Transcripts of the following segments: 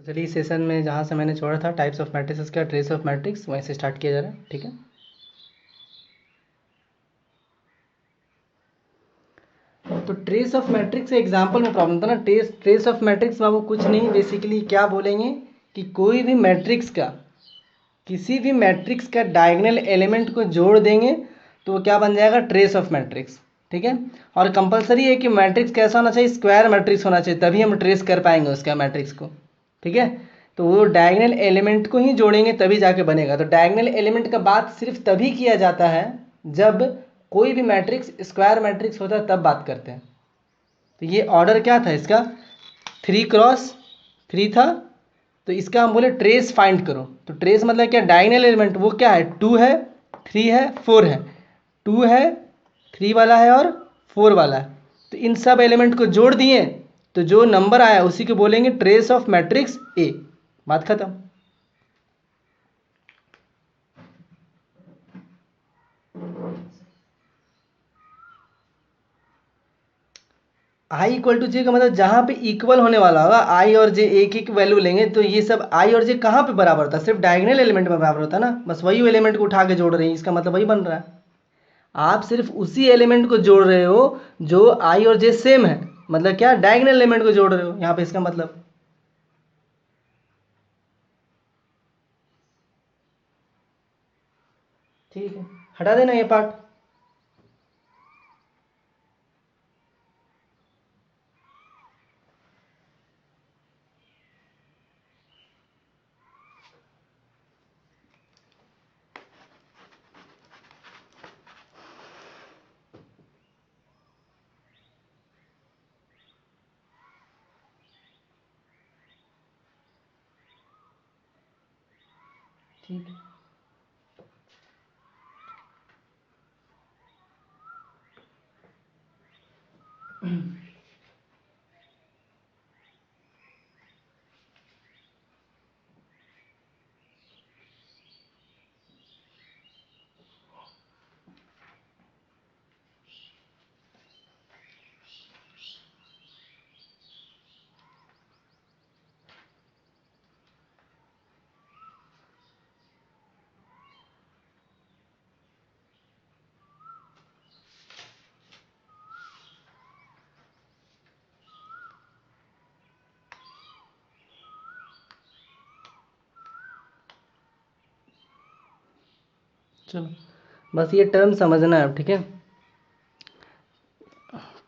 तो चलिए इस सेशन में जहाँ से मैंने छोड़ा था टाइप्स ऑफ मैट्रिक्स का ट्रेस ऑफ मैट्रिक्स वहीं से स्टार्ट किया जा रहा है। ठीक है, तो ट्रेस ऑफ मैट्रिक्स एग्जांपल में प्रॉब्लम था ना। ट्रेस ऑफ मैट्रिक्स बाबू कुछ नहीं, बेसिकली क्या बोलेंगे कि कोई भी मैट्रिक्स का, किसी भी मैट्रिक्स का डायगोनल एलिमेंट को जोड़ देंगे तो वो क्या बन जाएगा, ट्रेस ऑफ मैट्रिक्स। ठीक है, और कंपलसरी है कि मैट्रिक्स कैसा होना चाहिए, स्क्वायर मैट्रिक्स होना चाहिए, तभी हम ट्रेस कर पाएंगे उसका मैट्रिक्स को। ठीक है, तो वो डायगोनल एलिमेंट को ही जोड़ेंगे तभी जाके बनेगा। तो डायगोनल एलिमेंट का बात सिर्फ तभी किया जाता है जब कोई भी मैट्रिक्स स्क्वायर मैट्रिक्स होता है, तब बात करते हैं। तो ये ऑर्डर क्या था इसका, 3x3 था, तो इसका हम बोले ट्रेस फाइंड करो। तो ट्रेस मतलब क्या, डायगोनल एलिमेंट वो क्या है, 2 है, 3 है, 4 है। 2 है, 3 वाला है और 4 वाला है, तो इन सब एलिमेंट को जोड़ दिए तो जो नंबर आया उसी को बोलेंगे ट्रेस ऑफ मैट्रिक्स ए। बात खत्म। आई इक्वल टू जे का मतलब जहाँ पे इक्वल होने वाला होगा, आई और जे एक एक वैल्यू लेंगे, तो ये सब आई और जे कहाँ पे बराबर होता है, सिर्फ डायगोनल एलिमेंट में बराबर होता है ना। बस वही एलिमेंट को उठा के जोड़ रहे हैं, इसका मतलब वही बन रहा है। आप सिर्फ उसी एलिमेंट को जोड़ रहे हो जो आई और जे सेम है, मतलब क्या, डायगोनल एलिमेंट को जोड़ रहे हो यहाँ पे, इसका मतलब। ठीक है, हटा देना ये पार्ट। ठीक है, चलो बस ये टर्म समझना है अब। ठीक है,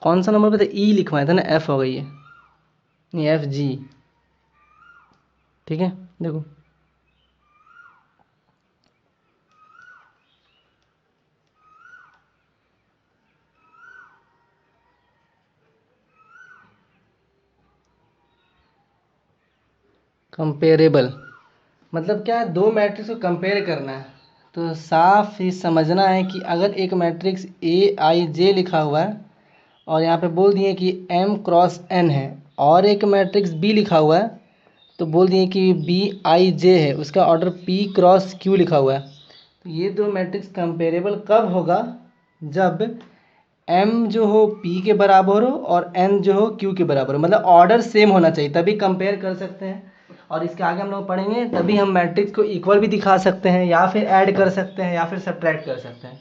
कौन सा नंबर पे था, ई लिखवाया था ना, एफ हो गई है, नहीं एफ जी। ठीक है, देखो कंपेरेबल मतलब क्या है, दो मैट्रिक्स को कंपेयर करना है। तो साफ ही समझना है कि अगर एक मैट्रिक्स ए आई जे लिखा हुआ है और यहाँ पे बोल दिए कि m क्रॉस n है, और एक मैट्रिक्स बी लिखा हुआ है तो बोल दिए कि बी आई जे है, उसका ऑर्डर p क्रॉस q लिखा हुआ है। तो ये दो मैट्रिक्स कंपेरेबल कब होगा, जब m जो हो p के बराबर हो और n जो हो q के बराबर हो, मतलब ऑर्डर सेम होना चाहिए, तभी कंपेयर कर सकते हैं। और इसके आगे हम लोग पढ़ेंगे, तभी हम मैट्रिक्स को इक्वल भी दिखा सकते हैं, या फिर ऐड कर सकते हैं, या फिर सब्ट्रैक्ट कर सकते हैं।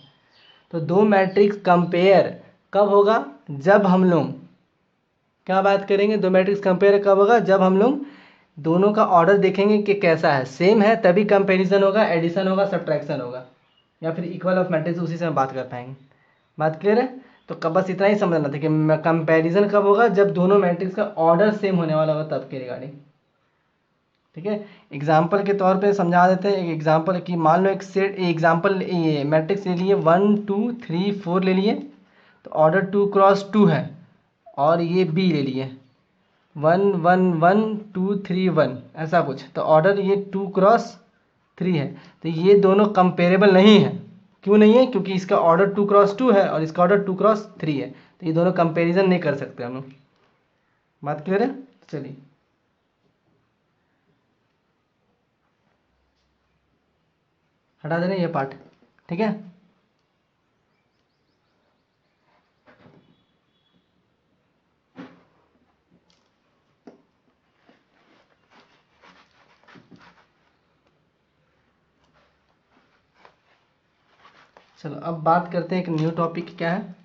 तो दो मैट्रिक्स कंपेयर कब होगा, जब हम लोग क्या बात करेंगे, दो मैट्रिक्स कंपेयर कब होगा, जब हम लोग दोनों का ऑर्डर देखेंगे कि कैसा है, सेम है, तभी कंपैरिजन होगा, एडिशन होगा, सब्ट्रैक्शन होगा, या फिर इक्वल ऑफ मैट्रिक्स, उसी से हम बात कर पाएंगे। बात क्लियर है। तो कब बस इतना ही समझना था कि कंपैरिजन कब होगा, जब दोनों मैट्रिक्स का ऑर्डर सेम होने वाला होगा, तब के रिगार्डिंग। ठीक है, एग्जाम्पल के तौर पे समझा देते हैं। एक एग्जाम्पल कि मान लो एक सेट एग्जाम्पल ये मैट्रिक्स ले लिए 1 2 3 4 ले लिए, तो ऑर्डर 2 क्रॉस 2 है, और ये बी ले लिए 1 1 1 2 3 1, ऐसा कुछ, तो ऑर्डर ये 2 क्रॉस 3 है। तो ये दोनों कंपेरेबल नहीं है। क्यों नहीं है, क्योंकि इसका ऑर्डर 2 क्रॉस 2 है और इसका ऑर्डर 2 क्रॉस 3 है, तो ये दोनों कंपेरिजन नहीं कर सकते हम लोग। बात क्लियर है। चलिए हटा दे रहे हैं ये पार्ट। ठीक है, चलो अब बात करते हैं एक न्यू टॉपिक, क्या है,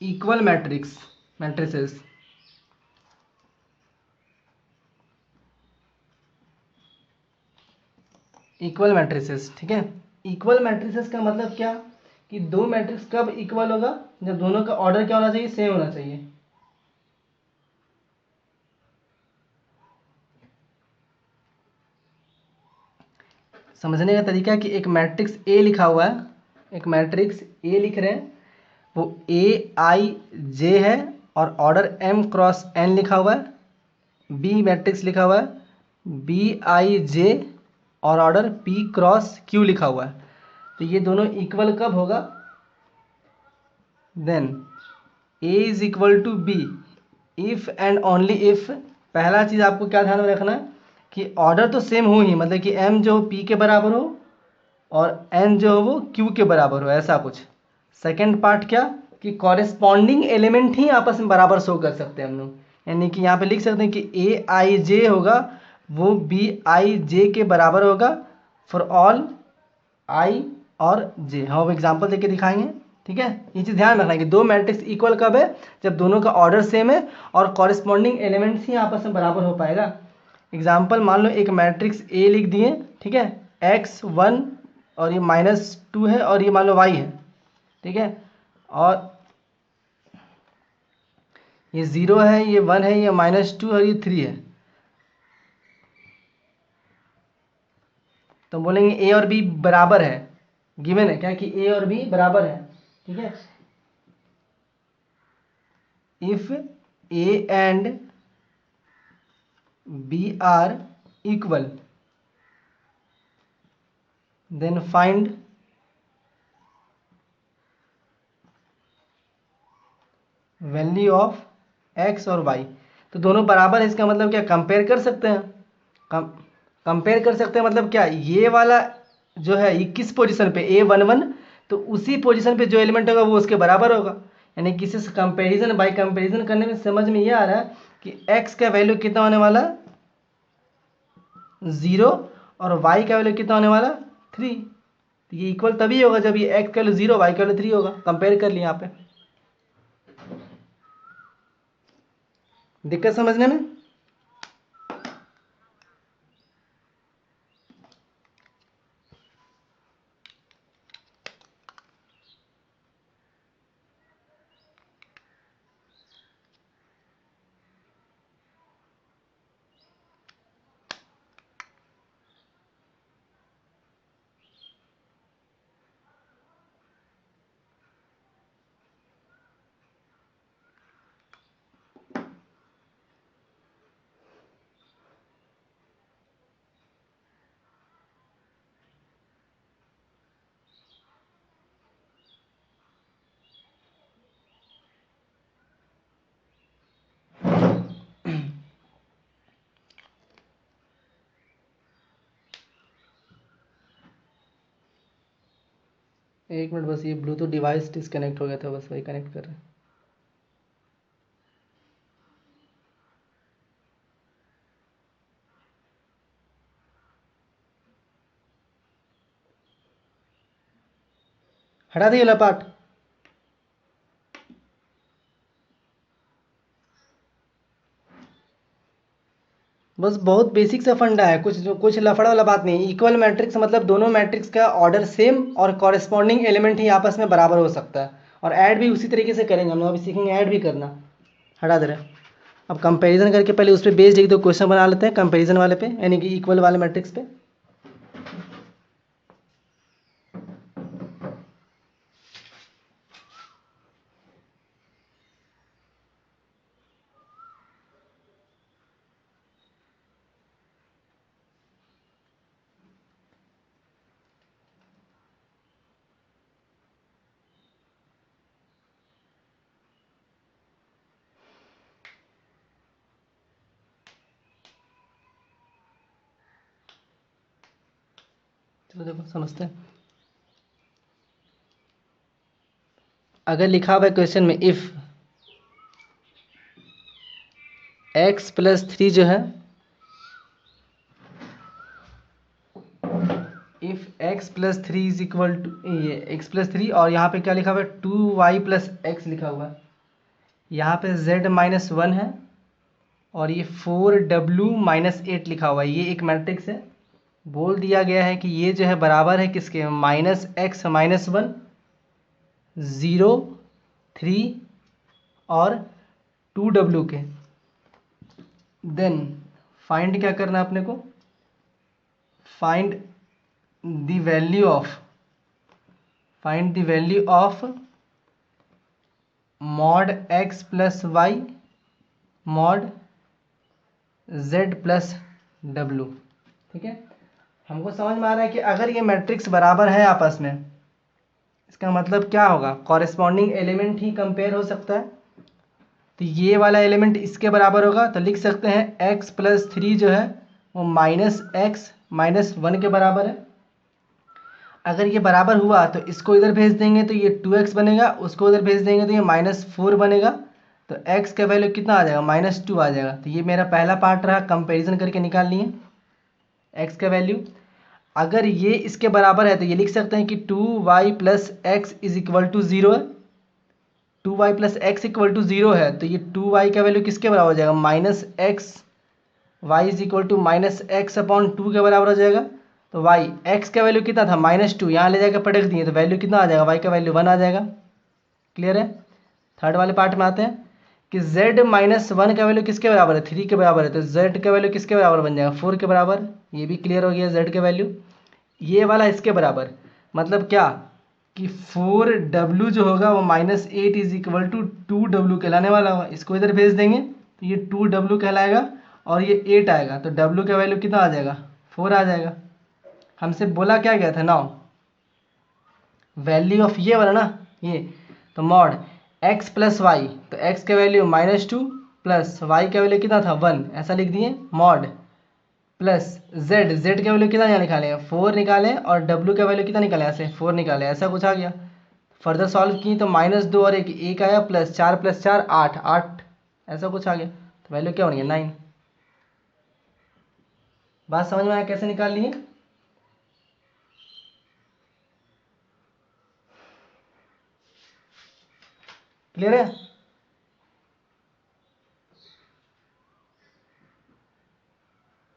इक्वल मैट्रिसेस। इक्वल मैट्रिसेस, ठीक है। इक्वल मैट्रिसेस का मतलब क्या, कि दो मैट्रिक्स कब इक्वल होगा, जब दोनों का ऑर्डर क्या होना चाहिए, सेम होना चाहिए। समझने का तरीका है कि एक मैट्रिक्स ए लिखा हुआ है, एक मैट्रिक्स ए लिख रहे हैं, वो ए आई जे है और ऑर्डर एम क्रॉस एन लिखा हुआ है। बी मैट्रिक्स लिखा हुआ है बी आई जे और ऑर्डर पी क्रॉस क्यू लिखा हुआ है। तो ये दोनों इक्वल कब होगा, then a is equal to b if and only if. पहला चीज़ आपको क्या ध्यान में रखना है कि ऑर्डर तो सेम हो ही, मतलब कि एम जो पी के बराबर हो और एन जो हो वो क्यू के बराबर हो, ऐसा कुछ। सेकंड पार्ट क्या, कि कॉरेस्पॉन्डिंग एलिमेंट ही आपस में बराबर शो कर सकते हैं हम लोग, यानी कि यहाँ पे लिख सकते हैं कि ए आई जे होगा वो बी आई जे के बराबर होगा फॉर ऑल आई और जे। हम एग्जाम्पल देके दिखाएंगे, ठीक है। ये चीज़ ध्यान रखना है कि दो मैट्रिक्स इक्वल कब है, जब दोनों का ऑर्डर सेम है और कॉरेस्पॉन्डिंग एलिमेंट्स ही आपस में बराबर हो पाएगा। एग्जाम्पल मान लो एक मैट्रिक्स ए लिख दिए, ठीक है, x1 और ये -2 है और ये मान लो y है, ठीक है, और ये 0 है, ये 1 है, ये -2 और ये 3 है। तो बोलेंगे ए और बी बराबर है, गिवन है क्या कि ए और बी बराबर है, ठीक है। If a and b are equal then find value of x और वाई। तो दोनों बराबर है, इसका मतलब क्या, कंपेयर कर सकते हैं। कंपेयर कर सकते हैं मतलब क्या, ये वाला जो है ये किस पोजीशन पे A11, तो उसी पोजीशन पे जो एलिमेंट होगा वो उसके बराबर होगा। यानी किसी से कंपेरिजन बाय कंपेरिजन करने में समझ में ये आ रहा है कि x का वैल्यू कितना होने वाला 0 और y का वैल्यू कितना होने वाला 3। तो ये इक्वल तभी होगा जब ये x का वैल्यू 0 y का वैल्यू 3 होगा। कंपेयर कर लिया यहाँ पे, दिक्कत समझने में। एक मिनट बस, ये ब्लूटूथ डिवाइस डिस्कनेक्ट हो गया था, बस वही कनेक्ट कर रहे हैं। हटा दिए वाला पार्ट। बस बहुत बेसिक सा फंडा है, कुछ लफड़ा वाला बात नहीं। इक्वल मैट्रिक्स मतलब दोनों मैट्रिक्स का ऑर्डर सेम और कॉरेस्पॉन्डिंग एलिमेंट ही आपस में बराबर हो सकता है। और ऐड भी उसी तरीके से करेंगे हम लोग, अभी सीखेंगे ऐड भी करना। हटा दे रहे। अब कंपैरिजन करके पहले उस पर बेस्ड एक दो क्वेश्चन बना लेते हैं कंपैरिजन वाले पे, यानी कि इक्वल वाले मैट्रिक्स पे। चलो देखो समझते हैं। अगर लिखा हुआ है क्वेश्चन में इफ x+3 जो है, if x plus three is equal to ये एक्स प्लस थ्री, और यहाँ पे क्या लिखा हुआ है 2y प्लस एक्स लिखा हुआ है। यहाँ पे z माइनस वन है और ये 4w माइनस एट लिखा हुआ है। ये एक मैट्रिक्स है। बोल दिया गया है कि ये जो है बराबर है किसके, माइनस एक्स माइनस वन, 0, 3 और 2w के। देन फाइंड क्या करना है अपने को, find the value of mod x plus y mod z plus w। ठीक है, हमको समझ में आ रहा है कि अगर ये मैट्रिक्स बराबर है आपस में, इसका मतलब क्या होगा, कॉरेस्पॉन्डिंग एलिमेंट ही कंपेयर हो सकता है। तो ये वाला एलिमेंट इसके बराबर होगा, तो लिख सकते हैं x प्लस थ्री जो है वो माइनस एक्स माइनस वन के बराबर है। अगर ये बराबर हुआ तो इसको इधर भेज देंगे तो ये 2x बनेगा, उसको इधर भेज देंगे तो ये माइनस फोर बनेगा। तो x का वैल्यू कितना आ जाएगा, माइनस टू आ जाएगा। तो ये मेरा पहला पार्ट रहा, कंपैरिजन करके निकाल लिए x का वैल्यू। अगर ये इसके बराबर है तो ये लिख सकते हैं कि 2y plus x is equal to zero है। 2y plus x equal to zero है तो ये 2y का वैल्यू किसके बराबर हो जाएगा, minus x y is equal to minus x upon two के बराबर हो जाएगा। तो y x का वैल्यू कितना था, माइनस टू, यहाँ ले जाकर पलट दिए तो वैल्यू कितना आ जाएगा, y का वैल्यू वन आ जाएगा। क्लियर है। थर्ड वाले पार्ट में आते हैं कि z माइनस वन का वैल्यू किसके बराबर है, थ्री के बराबर है। तो z का वैल्यू किसके बराबर बन जाएगा, फोर के बराबर। ये भी क्लियर हो गया z का वैल्यू। ये वाला इसके बराबर, मतलब क्या कि 4w जो होगा वो minus eight is equal to 2w कहलाने वाला होगा। इसको इधर भेज देंगे तो ये 2w कहलाएगा और ये 8 आएगा। तो w का वैल्यू कितना आ जाएगा, 4 आ जाएगा। हमसे बोला क्या गया था, नाउ वैल्यू ऑफ ये वाला ना, ये तो मॉड x प्लस वाई, तो x का value minus two plus y का वैल्यू कितना था, वन, ऐसा लिख दिए। मॉड प्लस z का वैल्यू कितना यहाँ निकालें, फोर निकालें, और w का वैल्यू कितना निकालें, ऐसे फोर निकालें, ऐसा कुछ आ गया। फर्दर सॉल्व की तो माइनस दो और एक आया, प्लस चार आठ, आठ ऐसा कुछ आ गया। तो वैल्यू क्या बन गया, 9। बात समझ में आया कैसे निकाल लिए। क्लियर है।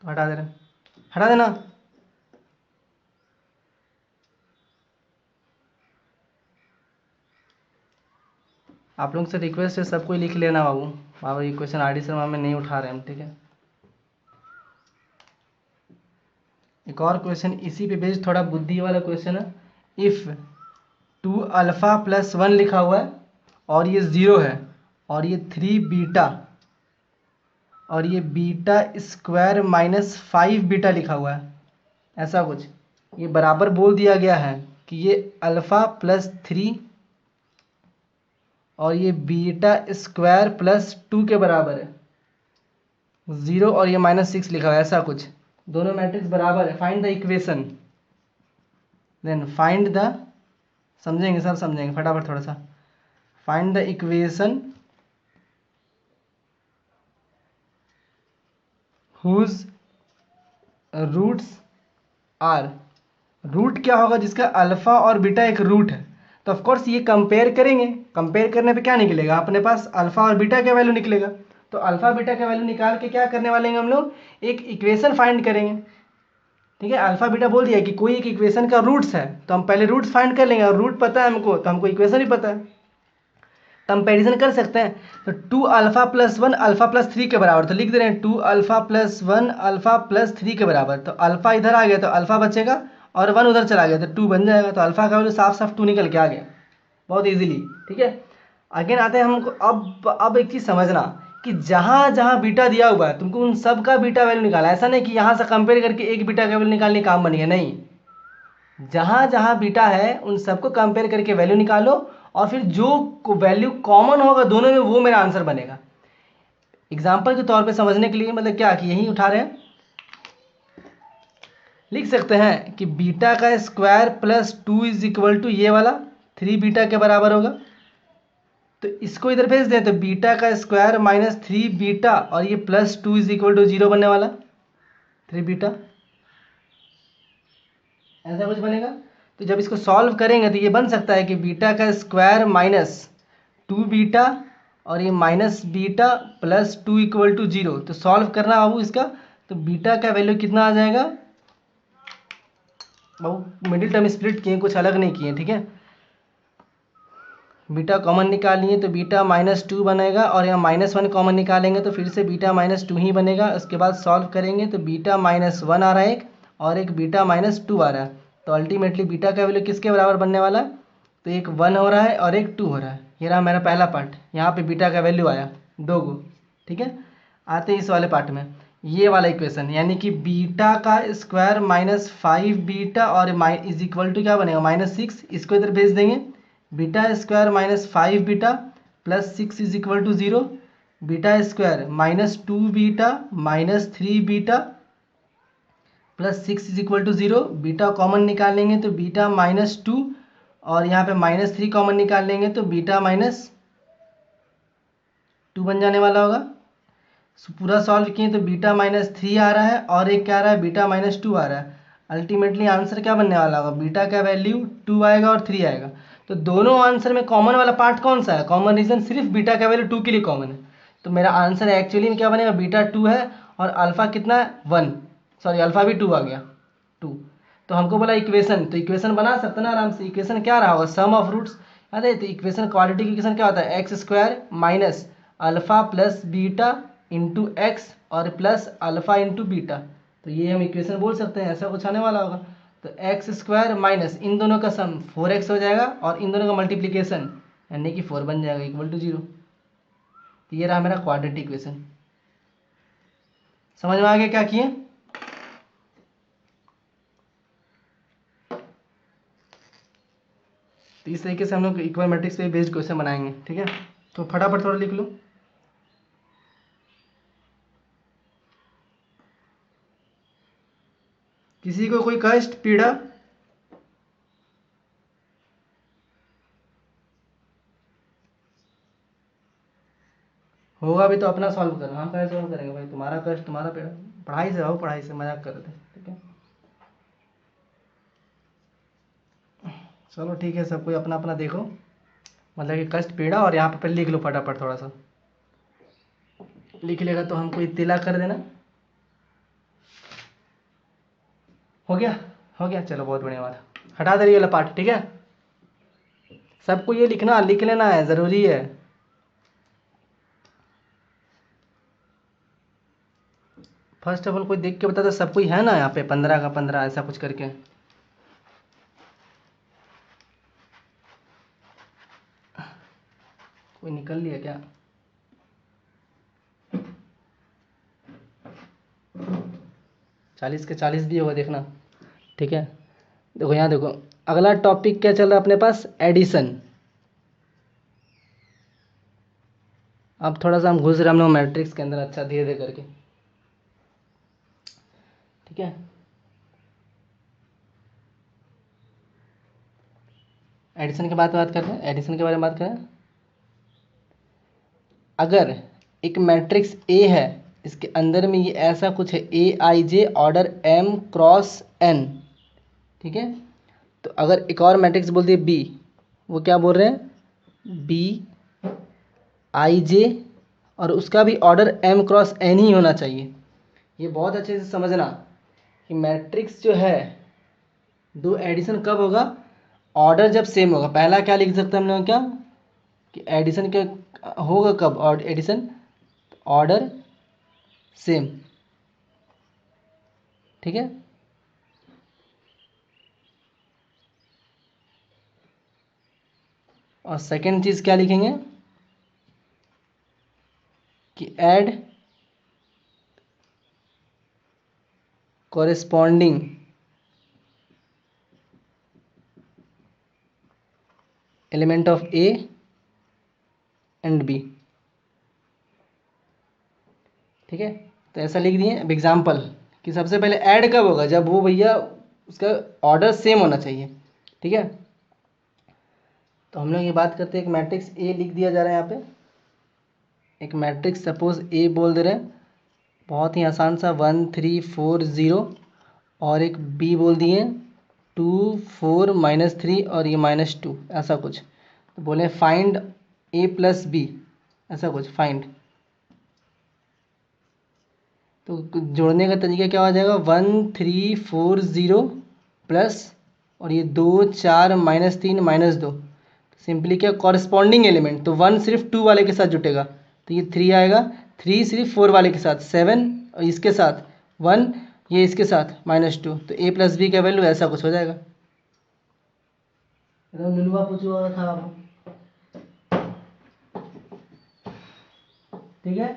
तो हटा दे रहे, हटा देना। आप लोग से रिक्वेस्ट है सबको लिख लेना बाबू, बाबू ये क्वेश्चन आर डी शर्मा में नहीं उठा रहे हम, ठीक है। एक और क्वेश्चन इसी पे बेस्ड, थोड़ा बुद्धि वाला क्वेश्चन है। इफ़ 2 अल्फ़ा प्लस वन लिखा हुआ है और ये 0 है, और ये 3 बीटा, और ये बीटा स्क्वायर माइनस 5 बीटा लिखा हुआ है, ऐसा कुछ। ये बराबर बोल दिया गया है कि ये अल्फ़ा प्लस थ्री और ये बीटा स्क्वायर प्लस टू के बराबर है, 0 और ये माइनस सिक्स लिखा हुआ है, ऐसा कुछ। दोनों मैट्रिक्स बराबर है। Find the equation, then find the, समझेंगे सब समझेंगे फटाफट थोड़ा सा। Find the equation whose roots are, root क्या होगा जिसका अल्फा और बीटा एक रूट है। तो ऑफकोर्स ये कंपेयर करेंगे, कंपेयर करने पे क्या निकलेगा अपने पास, अल्फा और बीटा का वैल्यू निकलेगा। तो अल्फा बीटा का वैल्यू निकाल के क्या करने वाले हैं हम लोग, एक इक्वेशन फाइंड करेंगे। ठीक है, अल्फा बीटा बोल दिया कि कोई एक इक्वेशन का रूट्स है, तो हम पहले रूट्स फाइंड कर लेंगे, और रूट पता है हमको तो हमको इक्वेशन भी पता है, कंपैरिजन कर सकते हैं। तो 2 alpha plus one alpha plus three के बराबर, तो लिख दे रहे हैं 2 alpha plus one alpha plus three के बराबर। तो अल्फा इधर आ गया तो अल्फा बचेगा, और वन उधर चला गया तो 2 बन जाएगा। तो अल्फा का वैल्यू साफ साफ 2 निकल के आ गया, बहुत इजीली। ठीक है, अगेन आते हैं हमको, अब एक चीज़ समझना कि जहाँ जहाँ बीटा दिया हुआ है तुमको उन सब का बीटा वैल्यू निकाला। ऐसा नहीं कि यहाँ से कंपेयर करके एक बीटा का वैल्यू निकालने काम बनेगा, नहीं। जहाँ जहाँ बीटा है उन सबको कंपेयर करके वैल्यू निकालो, और फिर जो वैल्यू कॉमन होगा दोनों में वो मेरा आंसर बनेगा। एग्जाम्पल के तौर पे समझने के लिए, मतलब क्या कि यही उठा रहे हैं, लिख सकते हैं कि बीटा का square plus two is equal to ये वाला 3 बीटा के बराबर होगा। तो इसको इधर भेज दें तो बीटा का स्क्वायर माइनस 3 बीटा और ये plus two is equal to 0 बनने वाला, 3 बीटा। ऐसा कुछ बनेगा। तो जब इसको सॉल्व करेंगे तो ये बन सकता है कि बीटा का स्क्वायर माइनस 2 बीटा और ये minus beta plus 2 equal to 0। तो सॉल्व करना बाबू इसका, तो बीटा का वैल्यू कितना आ जाएगा बाबू, मिडिल टर्म स्प्लिट किए, कुछ अलग नहीं किए, ठीक है। बीटा कॉमन निकाल लिए तो बीटा -2 बनेगा और यहाँ -1 कॉमन निकालेंगे तो फिर से बीटा -2 ही बनेगा। उसके बाद सॉल्व करेंगे तो बीटा -1 आ रहा है एक, और एक बीटा -2 आ रहा है। तो अल्टीमेटली बीटा का वैल्यू किसके बराबर बनने वाला है, तो एक 1 हो रहा है और एक 2 हो रहा है। ये रहा मेरा पहला पार्ट, यहाँ पे बीटा का वैल्यू आया 2 गो, ठीक है। आते हैं इस वाले पार्ट में, ये वाला इक्वेशन, यानी कि बीटा का स्क्वायर -5 बीटा और इज इक्वल टू क्या बनेगा -6। इसको इधर भेज देंगे, beta square -5 beta plus 6 is equal to 0, beta square -2 beta -3 beta plus 6 is equal to 0। Beta common निकालेंगे तो बीटा -2 और यहाँ पे -3 कॉमन निकाल लेंगे तो बीटा -2 बन जाने वाला होगा। पूरा सॉल्व किए तो बीटा -3 आ रहा है और एक क्या आ रहा है, बीटा -2 आ रहा है। अल्टीमेटली आंसर क्या बनने वाला होगा, बीटा का वैल्यू 2 आएगा और 3 आएगा। तो दोनों आंसर में कॉमन वाला पार्ट कौन सा है, कॉमन रीजन सिर्फ बीटा का वैल्यू 2 के लिए कॉमन है। तो मेरा आंसर एक्चुअली में क्या बनेगा, बीटा 2 है और अल्फा कितना है 1, सॉरी अल्फा भी 2 आ गया 2। तो हमको बोला इक्वेशन, तो इक्वेशन बना सकते ना आराम से। इक्वेशन क्या रहा होगा, सम ऑफ रूट्स, याद है। तो इक्वेशन क्वाड्रेटिक इक्वेशन क्या होता है, x square minus alpha plus beta into x और प्लस अल्फा इंटू बीटा। तो ये हम इक्वेशन बोल सकते हैं, ऐसा कुछ आने वाला होगा। तो एक्स स्क्वायर माइनस इन दोनों का सम 4x हो जाएगा और इन दोनों का मल्टीप्लिकेशन यानी कि 4 बन जाएगा इक्वल टू 0। तो ये रहा मेरा क्वाड्रेटिक इक्वेशन। समझ में आ गया क्या किए। तो इस तरीके से हम लोग इक्वल मैट्रिक्स पे बेस्ड क्वेश्चन बनाएंगे, ठीक है। तो फटाफट थोड़ा लिख लो। किसी को कोई कष्ट पीड़ा, होगा भी तो अपना सॉल्व करना, हम कैसे सॉल्व करेंगे भाई, तुम्हारा कष्ट तुम्हारा पीड़ा। पढ़ाई से आओ, पढ़ाई से मजाक कर रहे थे, ठीक है। चलो ठीक है, सब कोई अपना अपना देखो, मतलब कि कष्ट पीड़ा, और यहाँ पे लिख लो फटाफट, थोड़ा सा लिख लेगा तो हमको इत्तिला कर देना। हो गया, हो गया, चलो बहुत बढ़िया बात। हटा दे रही वाला पार्ट, ठीक है। सबको ये लिखना, लिख लेना है, ज़रूरी है। फर्स्ट ऑफ ऑल कोई देख के बता दो, सब कोई है ना यहाँ पे 15 का 15 ऐसा कुछ करके। कोई निकल लिया क्या, 40 के 40 भी होगा देखना, ठीक है। देखो यहाँ देखो, अगला टॉपिक क्या चल रहा है अपने पास, एडिशन। अब थोड़ा सा हम घुस रहे हम लोग मैट्रिक्स के अंदर, अच्छा धीरे धीरे करके, ठीक है। एडिशन के बात करते हैं, एडिशन के बारे में बात करें। अगर एक मैट्रिक्स ए है, इसके अंदर में ये ऐसा कुछ है, ए आई जे ऑर्डर m क्रॉस n, ठीक है। तो अगर एक और मैट्रिक्स बोल दिए बी, वो क्या बोल रहे हैं, बी आई जे और उसका भी ऑर्डर m क्रॉस n ही होना चाहिए। ये बहुत अच्छे से समझना कि मैट्रिक्स जो है, दो एडिशन कब होगा, ऑर्डर जब सेम होगा। पहला क्या लिख सकते हैं हम लोग, क्या कि एडिशन के होगा कब, और एडिशन ऑर्डर सेम, ठीक है। और सेकेंड चीज़ क्या लिखेंगे कि add corresponding element of a and b, ठीक है। तो ऐसा लिख दिए। अब एग्जाम्पल कि सबसे पहले ऐड कब होगा, जब वो भैया उसका ऑर्डर सेम होना चाहिए, ठीक है। तो हम लोग ये बात करते हैं, एक मैट्रिक्स ए लिख दिया जा रहा है यहाँ पे, एक मैट्रिक्स सपोज ए बोल दे रहे हैं, बहुत ही आसान सा 1 3 4 0, और एक बी बोल दिए 2 4 -3 और ये -2 ऐसा कुछ। तो बोले फाइंड a+b, ऐसा कुछ फाइंड। तो जोड़ने का तरीका क्या हो जाएगा, 1 3 4 0 प्लस और ये 2 4 -3 -2, सिंपली क्या कॉरस्पॉन्डिंग एलिमेंट, तो 1 सिर्फ 2 वाले के साथ जुटेगा तो ये 3 आएगा, 3 सिर्फ 4 वाले के साथ, 7 और इसके साथ 1, ये इसके साथ -2, तो a+b का वैल्यू ऐसा कुछ हो जाएगा। एकदम लुलुआ पूछा था आप, ठीक है।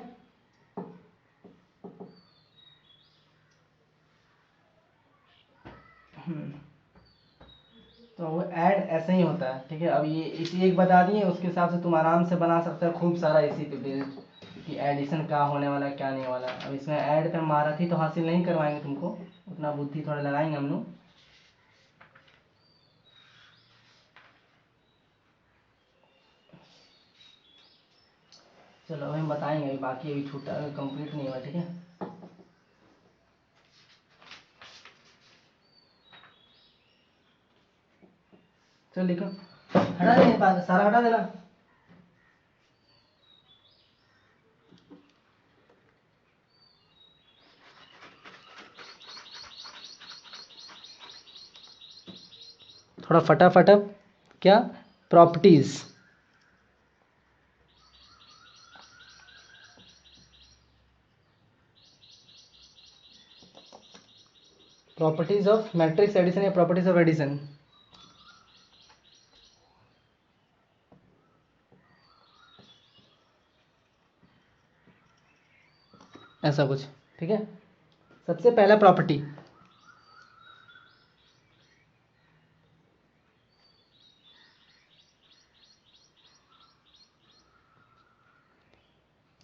तो वो ऐड ऐसे ही होता है, ठीक है। अब ये इसी एक बता दिए, उसके हिसाब से तुम आराम से बना सकते हो खूब सारा इसी पे बेस्ड कि एडिशन क्या होने वाला है क्या नहीं वाला। अब इसमें ऐड का महारथी तो हासिल नहीं करवाएंगे तुमको, उतना बुद्धि थोड़ा लगाएंगे हम लोग। चलो अभी हम बताएंगे, अभी बाकी अभी छूटा कंप्लीट नहीं हुआ, ठीक है। चलो लिखो, हटा देना सारा, हटा देना। थोड़ा फटाफट क्या properties, properties of matrix addition या प्रॉपर्टीज ऑफ एडिशन, ऐसा कुछ, ठीक है। सबसे पहला प्रॉपर्टी,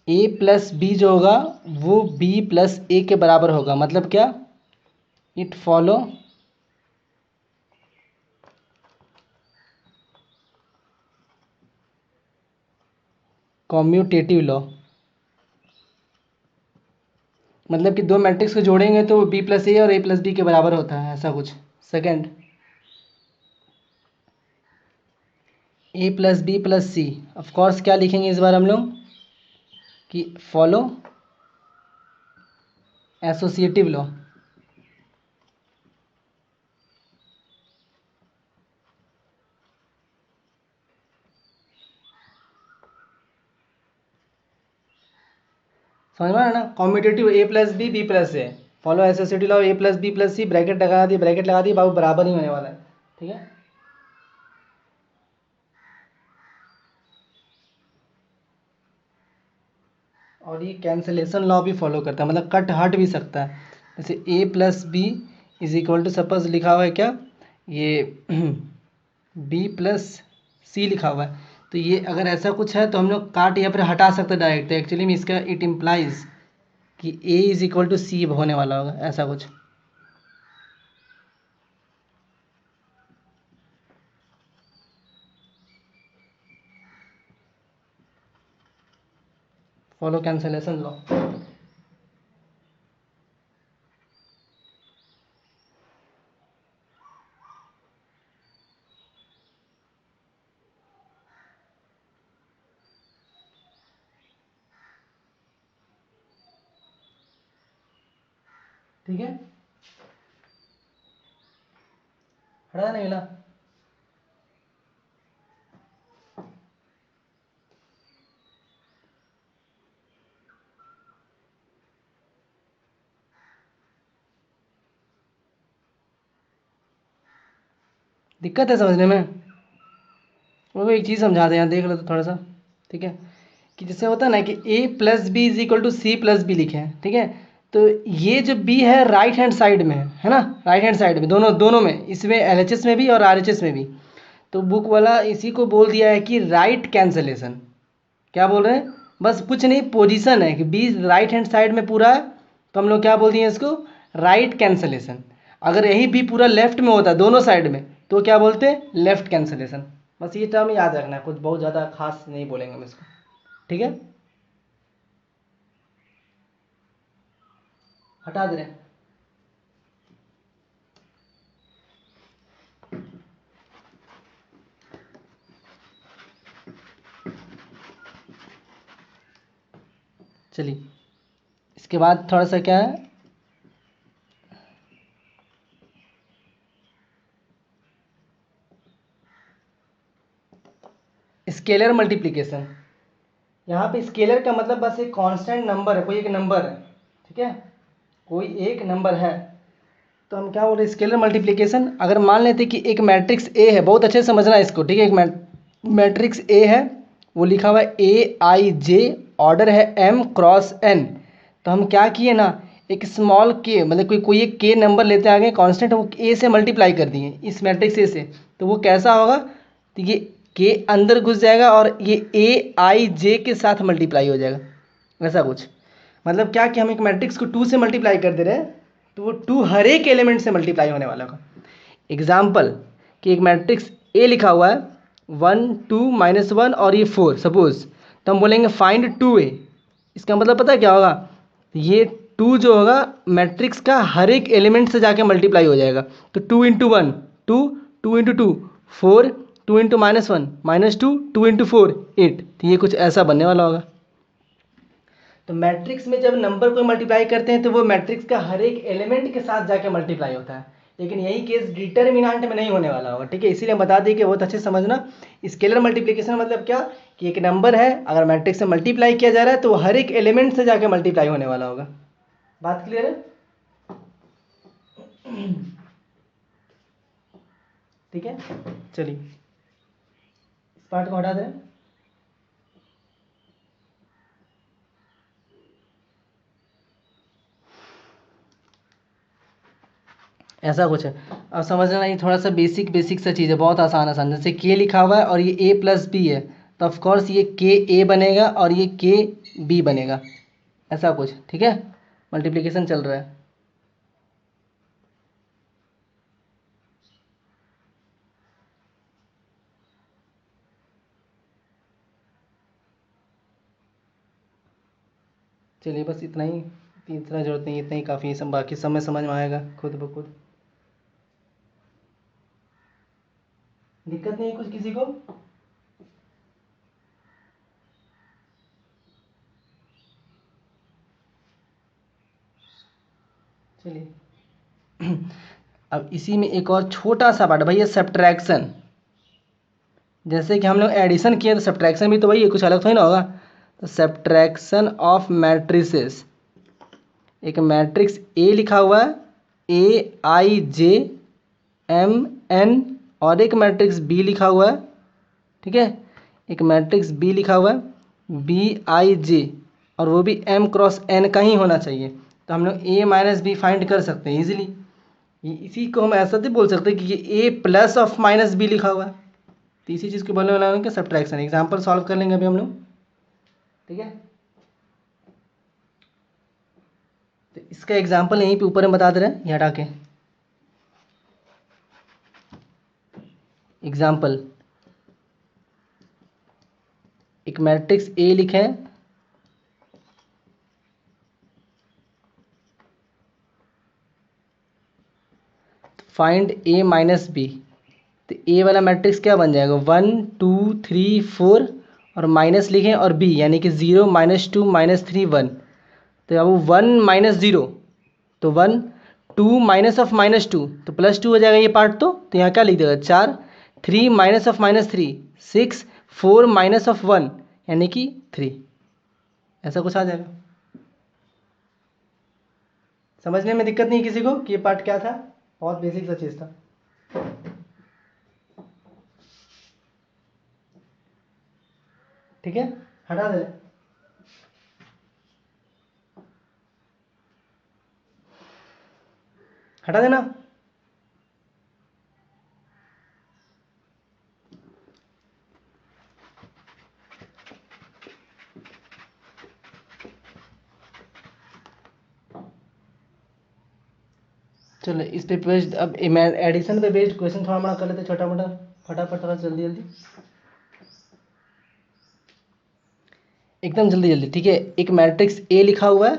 a+b जो होगा वो b+a के बराबर होगा। मतलब क्या, इट फॉलो कॉम्यूटेटिव लॉ। मतलब कि दो मैट्रिक्स को जोड़ेंगे तो b+a और a+b के बराबर होता है, ऐसा कुछ। सेकंड, a+b+c, ऑफ कोर्स क्या लिखेंगे इस बार हम लोग कि फॉलो एसोसिएटिव लॉ। समझ में आया ना, commutative a+b b+a, follow associative law a+b+c, bracket लगा दी, ब्रैकेट लगा दी, बाबू बराबर ही होने वाला है, ठीक है। और ये कैंसलेशन लॉ भी फॉलो करता है, मतलब कट हट भी सकता है। जैसे a+b is equal to, suppose लिखा हुआ है क्या, ये b+c लिखा हुआ है, तो ये अगर ऐसा कुछ है तो हम लोग काट या फिर हटा सकते हैं डायरेक्ट। एक्चुअली में इसका इट इम्प्लाइज कि a is equal to c होने वाला होगा, ऐसा कुछ। फॉलो कैंसलेशन लॉ, ठीक है। हटा नहीं मिला, दिक्कत है समझने में। वो एक चीज़ समझा दें, यहाँ देख लो तो थोड़ा सा, ठीक है। कि जैसे होता है ना कि a+b is equal to c+b लिखे हैं, ठीक है। तो ये जो b है राइट हैंड साइड में है ना, राइट हैंड साइड में, दोनों दोनों में, इसमें LHS में भी और RHS में भी। तो बुक वाला इसी को बोल दिया है कि राइट कैंसलेशन। क्या बोल रहे हैं, बस कुछ नहीं, पोजीशन है कि b राइट हैंड साइड में पूरा है, तो हम लोग क्या बोल दिए इसको, राइट कैंसलेशन। अगर यही b पूरा लेफ्ट में होता दोनों साइड में तो क्या बोलते हैं, लेफ्ट कैंसलेशन। बस ये टर्म याद रखना है, कुछ बहुत ज़्यादा खास नहीं बोलेंगे हम इसको, ठीक है। हटा दे रहे हैं। चलिए इसके बाद थोड़ा सा क्या है, स्केलर मल्टीप्लिकेशन। यहाँ पे स्केलर का मतलब बस एक कांस्टेंट नंबर है, कोई एक नंबर है, ठीक है, कोई एक नंबर है, तो हम क्या बोल रहे हैं, स्केलर मल्टीप्लिकेशन। अगर मान लेते कि एक मैट्रिक्स ए है, बहुत अच्छे से समझना इसको, ठीक है, एक मैट्रिक्स ए है, वो लिखा हुआ है AIJ, ऑर्डर है M×N। तो हम क्या किए ना, एक स्मॉल के मतलब कोई एक के नंबर लेते आगे कांस्टेंट, वो ए से मल्टीप्लाई कर दिए इस मैट्रिक्स ए से, तो वो कैसा होगा, तो ये के अंदर घुस जाएगा और ये AIJ के साथ मल्टीप्लाई हो जाएगा, ऐसा कुछ। मतलब क्या कि हम एक मैट्रिक्स को 2 से मल्टीप्लाई कर दे रहे हैं, तो वो 2 हर एक एलिमेंट से मल्टीप्लाई होने वाला होगा। एग्जाम्पल कि एक मैट्रिक्स ए लिखा हुआ है 1 2 -1 और ये 4 सपोज, तो हम बोलेंगे फाइंड 2A। इसका मतलब पता है क्या होगा, ये 2 जो होगा मैट्रिक्स का हर एक एलिमेंट से जाके मल्टीप्लाई हो जाएगा। तो 2 × 1 2, 2 × 2 4, 2 × -1 -2, 2 × 4 8। तो ये कुछ ऐसा बनने वाला होगा। तो मैट्रिक्स में जब नंबर को मल्टीप्लाई करते हैं तो वो मैट्रिक्स का हर एक एलिमेंट के साथ जाके मल्टीप्लाई होता है, लेकिन यही केस डिटरमिनेंट में नहीं होने वाला होगा, ठीक है। इसीलिए बता दें कि बहुत अच्छे से समझना, स्केलर मल्टीप्लिकेशन मतलब क्या कि एक नंबर है, अगर मैट्रिक्स से मल्टीप्लाई किया जा रहा है तो वो हर एक एलिमेंट से जाके मल्टीप्लाई होने वाला होगा। बात क्लियर है? ठीक है, चलिए इस पार्ट को हटा दें। ऐसा कुछ है, अब समझना, ये थोड़ा सा बेसिक सा चीज़ है, बहुत आसान, जैसे के लिखा हुआ है और ये A+B है, तो ऑफकोर्स ये KA बनेगा और ये KB बनेगा, ऐसा कुछ, ठीक है। मल्टीप्लिकेशन चल रहा है। चलिए बस इतना ही, इतना जरूरत नहीं, इतना ही काफ़ी है, सब बाकी सब में समझ में आएगा खुद ब खुद। दिक्कत नहीं है कुछ किसी को? चलिए अब इसी में एक और छोटा सा पार्ट भैया, सब्ट्रैक्शन। जैसे कि हम लोग एडिशन किए तो सब्ट्रैक्शन भी तो वही है, कुछ अलग थोड़ी ना होगा। तो सब्ट्रैक्शन ऑफ मैट्रिसेस, एक मैट्रिक्स ए लिखा हुआ है AIJ/MN और एक मैट्रिक्स बी लिखा हुआ है, ठीक है, एक मैट्रिक्स बी लिखा हुआ है BIJ और वो भी M×N का ही होना चाहिए। तो हम लोग A-B फाइंड कर सकते हैं इजीली। इसी को हम ऐसा भी बोल सकते हैं कि ये A+/-B लिखा हुआ है, तो इसी चीज़ को बोलने वाला है सब्ट्रैक्शन। एग्जाम्पल सॉल्व कर लेंगे अभी हम लोग, ठीक है। तो इसका एग्जाम्पल यहीं पे ऊपर में बता दे रहे हैं, ये हटा के एग्जाम्पल, एक मैट्रिक्स ए लिखे हैं, फाइंड A-B। तो ए वाला मैट्रिक्स क्या बन जाएगा, 1 2 3 4 और माइनस लिखें और बी यानी कि 0 -2 -3 1। तो अब 1 -0 तो 1, 2 -(-2) तो +2 हो जाएगा ये पार्ट। तो यहाँ क्या लिख देगा 4, 3 -(-3) 6, 4 -(1) यानी कि 3, ऐसा कुछ आ जाएगा। समझने में दिक्कत नहीं किसी को कि ये पार्ट क्या था, बहुत बेसिक सा चीज़ था। ठीक है, हटा दे, हटा देना। चलो इस पे बेस्ड अब एडिशन पे बेस्ड क्वेश्चन थोड़ा मोड़ा कर लेते, छोटा मोटा, फटाफट, थोड़ा जल्दी जल्दी, एकदम जल्दी जल्दी, ठीक है। एक मैट्रिक्स ए लिखा हुआ है,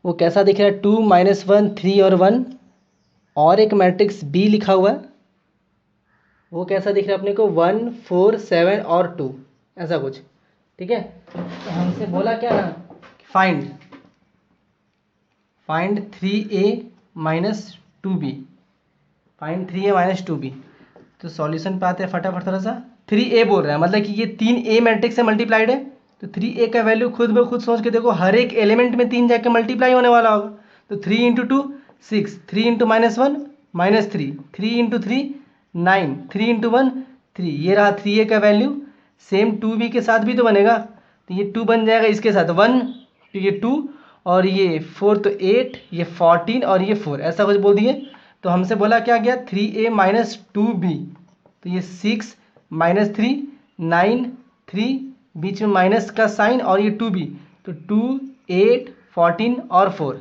वो कैसा दिख रहा है, 2 -1 3 और 1। और एक मैट्रिक्स बी लिखा हुआ है, वो कैसा दिख रहा है अपने को, 1 4 7 और 2, ऐसा कुछ, ठीक है। तो हमसे बोला क्या ना find 3a minus 2b, find 3a minus 2b। तो सॉल्यूशन पे आते हैं फटाफट थोड़ा सा। 3a बोल रहा है मतलब कि ये 3a मैट्रिक्स से मल्टीप्लाइड है, तो 3a का वैल्यू खुद ब खुद सोच के देखो, हर एक एलिमेंट में 3 जाके मल्टीप्लाई होने वाला होगा। तो 3 इंटू 2 6, 3 इंटू -1 -3, 3 इंटू 3 9, 3 इंटू 1 3। ये रहा 3a का वैल्यू। सेम 2b के साथ भी तो बनेगा, तो ये 2 बन जाएगा इसके साथ 1, तो ये 2 और ये 4 तो 8, ये 14 और ये 4, ऐसा कुछ बोल दिए। तो हमसे बोला क्या गया 3a माइनस 2b, तो ये 6 -3 9 3, बीच में माइनस का साइन और ये 2b, तो 2 8 14 और 4।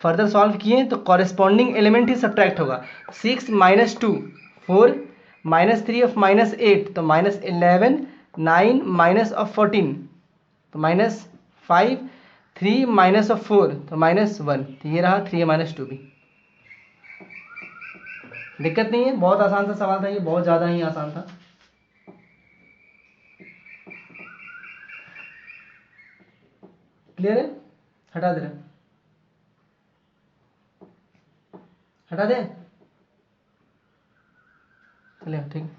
फर्दर सॉल्व किए तो कॉरेस्पॉन्डिंग एलिमेंट ही सब्ट्रैक्ट होगा। 6 - 2 4, -3 ऑफ -8 तो -11, 9 माइनस ऑफ 14 तो -5, 3 माइनस ऑफ 4 तो -1। तो ये रहा 3a माइनस 2b। दिक्कत नहीं है, बहुत आसान सा सवाल था ये, बहुत ज़्यादा ही आसान था। क्लियर है? हटा दे रहे, हटा दे, चलिए ठीक।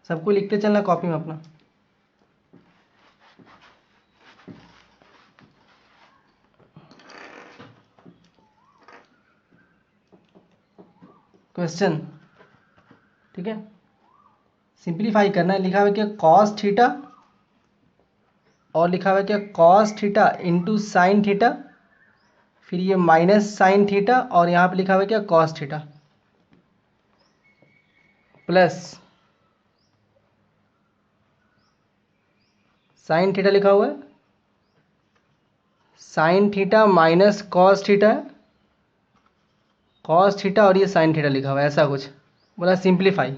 सबको लिखते चलना कॉपी में अपना। क्वेश्चन, ठीक है, सिंप्लीफाई करना है। लिखा हुआ क्या कॉस थीटा, और लिखा हुआ क्या cos theta into sine theta, फिर ये माइनस साइन थीटा, और यहाँ पे लिखा हुआ क्या cos theta, plus sine theta लिखा हुआ है, sine theta minus cos theta, cos theta और ये साइन थीटा लिखा हुआ है, ऐसा कुछ बोला सिंप्लीफाई।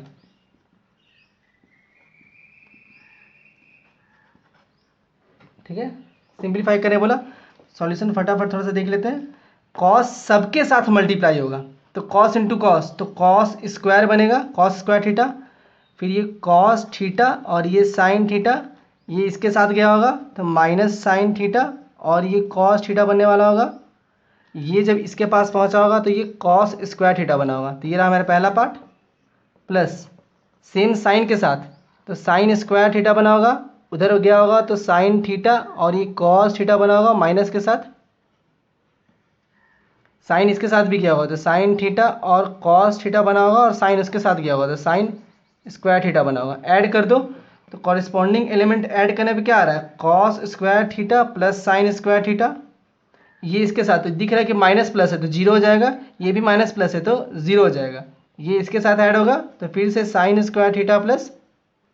ठीक है, सिंप्लीफाई करें बोला। सॉल्यूशन फटाफट थोड़ा सा देख लेते हैं। कॉस सबके साथ मल्टीप्लाई होगा, तो कॉस इंटू कॉस, तो कॉस स्क्वायर बनेगा, कॉस स्क्वायर थीटा, फिर ये कॉस थीटा और ये साइन थीटा, ये इसके साथ गया होगा तो माइनस साइन थीटा और ये कॉस थीटा बनने वाला होगा। ये जब इसके पास पहुंचा होगा तो ये कॉस स्क्वायर थीटा बना होगा। तो ये रहा मेरा पहला पार्ट, प्लस सेम साइन के साथ, तो साइन स्क्वायर थीटा बना होगा, उधर हो गया होगा तो साइन थीटा और ये कॉस थीटा बना होगा माइनस के साथ, साइन इसके साथ भी गया होगा तो साइन थीटा और कॉस थीटा बना होगा, और साइन उसके साथ गया होगा तो साइन स्क्वायर थीटा बना होगा। ऐड कर दो तो कॉरेस्पॉन्डिंग एलिमेंट ऐड करने पे क्या आ रहा है cos square theta plus sine square theta. ये इसके साथ तो दिख रहा है कि माइनस प्लस है तो जीरो हो जाएगा, ये भी माइनस प्लस है तो जीरो हो जाएगा। ये इसके साथ ऐड होगा तो फिर से sine square theta plus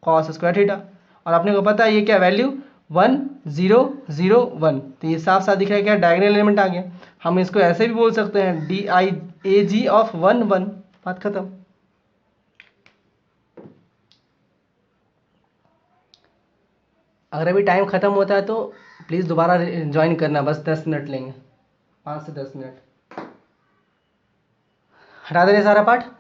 cos square theta, और अपने को पता है ये क्या वैल्यू 1 0 0 1, तो ये साफ साफ दिख रहा है क्या डायगोनल एलिमेंट आ गया। हम इसको ऐसे भी बोल सकते हैं DIAG ऑफ 1 1, बात खत्म। अगर अभी टाइम ख़त्म होता है तो प्लीज़ दोबारा ज्वाइन करना, बस 10 मिनट लेंगे, 5 से 10 मिनट। हटा दे रहे सारा part.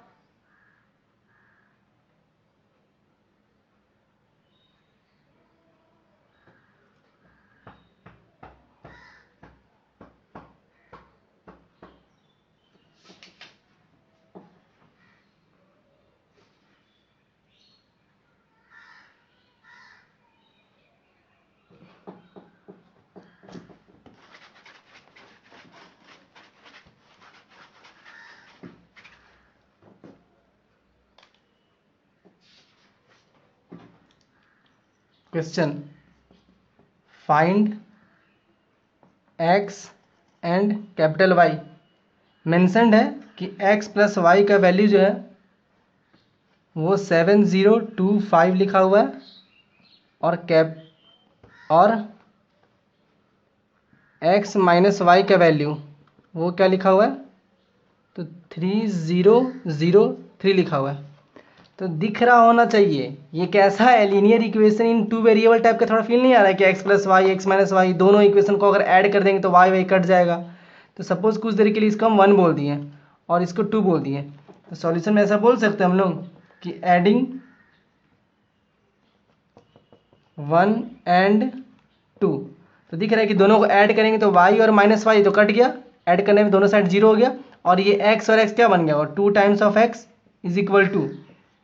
Question, find x and capital Y। Mentioned है कि x प्लस वाई का वैल्यू जो है वो 7025 लिखा हुआ है, और x माइनस वाई का वैल्यू वो क्या लिखा हुआ है तो 3003 लिखा हुआ है। तो दिख रहा होना चाहिए ये कैसा है linear equation in two variable type का। थोड़ा फील नहीं आ रहा है कि x plus Y X minus Y दोनों इक्वेशन को अगर ऐड कर देंगे तो वाई वाई कट जाएगा। तो सपोज कुछ देर के लिए इसको हम 1 बोल दिए और इसको 2 बोल दिए, तो सॉल्यूशन में ऐसा बोल सकते हैं हम लोग कि एडिंग 1 एंड 2। तो दिख रहा है कि दोनों को ऐड करेंगे तो y और माइनस वाई तो कट गया, ऐड करने में दोनों साइड 0 हो गया, और ये x और x क्या बन गया, और 2 times of x is equal to,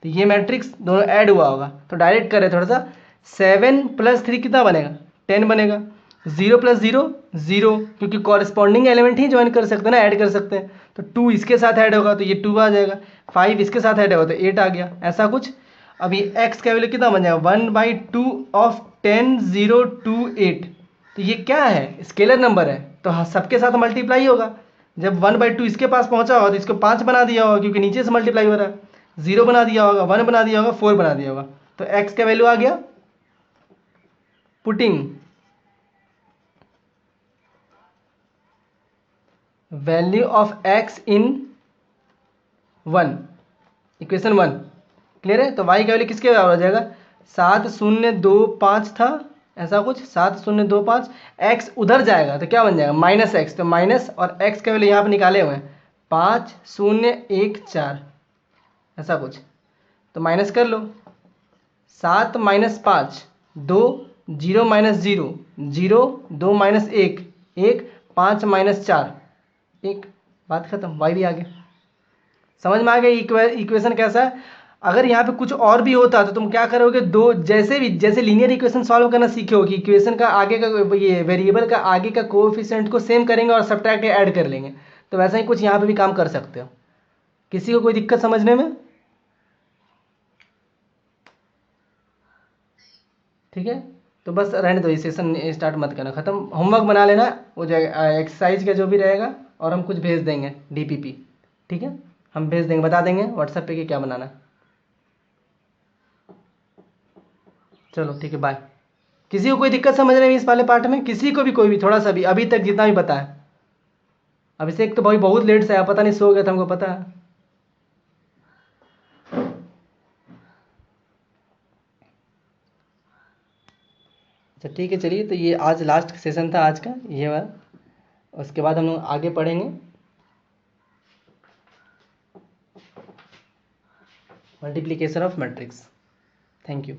तो ये मैट्रिक्स दोनों ऐड हुआ होगा। तो डायरेक्ट करें थोड़ा सा, 7 + 3 कितना बनेगा, 10 बनेगा। 0 + 0 0, क्योंकि कॉरेस्पॉन्डिंग एलिमेंट ही ज्वाइन कर सकते हैं ना, ऐड कर सकते हैं। तो 2 इसके साथ ऐड होगा तो ये 2 आ जाएगा, 5 इसके साथ ऐड होगा तो 8 आ गया, ऐसा कुछ। अभी x का वैल्यू कितना बन जाएगा, 1/2 ऑफ 10 0 2 8। तो ये क्या है, स्केलर नंबर है, तो हाँ सबके साथ मल्टीप्लाई होगा। जब 1/2 इसके पास पहुंचा होगा तो इसको 5 बना दिया होगा, क्योंकि नीचे से मल्टीप्लाई हो रहा है। 0 बना दिया होगा, 1 बना दिया होगा, 4 बना दिया होगा। तो x का वैल्यू आ गया, putting value of x in 1, equation 1। Clear है। तो y का वैल्यू किसके बराबर हो जाएगा, 7025 था, ऐसा कुछ 7025। x उधर जाएगा तो क्या बन जाएगा, -x, तो माइनस, और x का वैल्यू यहाँ पे निकाले हुए हैं 5014, ऐसा कुछ। तो माइनस कर लो, 7 - 5 2, 0 - 0 0, 2 - 1 1, 5 - 4 1, बात खत्म, y भी आ गया। समझ में आ गया इक्वेशन कैसा है। अगर यहाँ पे कुछ और भी होता तो तुम क्या करोगे, दो जैसे लीनियर इक्वेशन सॉल्व करना सीखे हो कि इक्वेशन का आगे का ये वेरिएबल का आगे का कोएफिशिएंट को सेम करेंगे और सब्ट्रैक्ट ऐड कर लेंगे, तो वैसा ही कुछ यहाँ पे भी काम कर सकते हो। किसी को कोई दिक्कत समझने में, ठीक है। तो बस रहने दो, ये सेशन स्टार्ट मत करना, खत्म। होमवर्क बना लेना, वो जो एक्सरसाइज का जो भी रहेगा, और हम कुछ भेज देंगे DPP, ठीक है। हम भेज देंगे, बता देंगे व्हाट्सएप पे कि क्या बनाना। चलो ठीक है, बाय। किसी को कोई दिक्कत समझने में इस वाले पार्ट में, किसी को भी, कोई भी थोड़ा सा भी, अभी तक जितना भी पता है। अभिषेक तो भाई बहुत लेट से आया, पता नहीं सो गया था, हमको पता है। अच्छा ठीक है, चलिए। तो ये आज लास्ट सेशन था आज का, ये वाला। उसके बाद हम लोग आगे पढ़ेंगे multiplication of matrix. Thank you.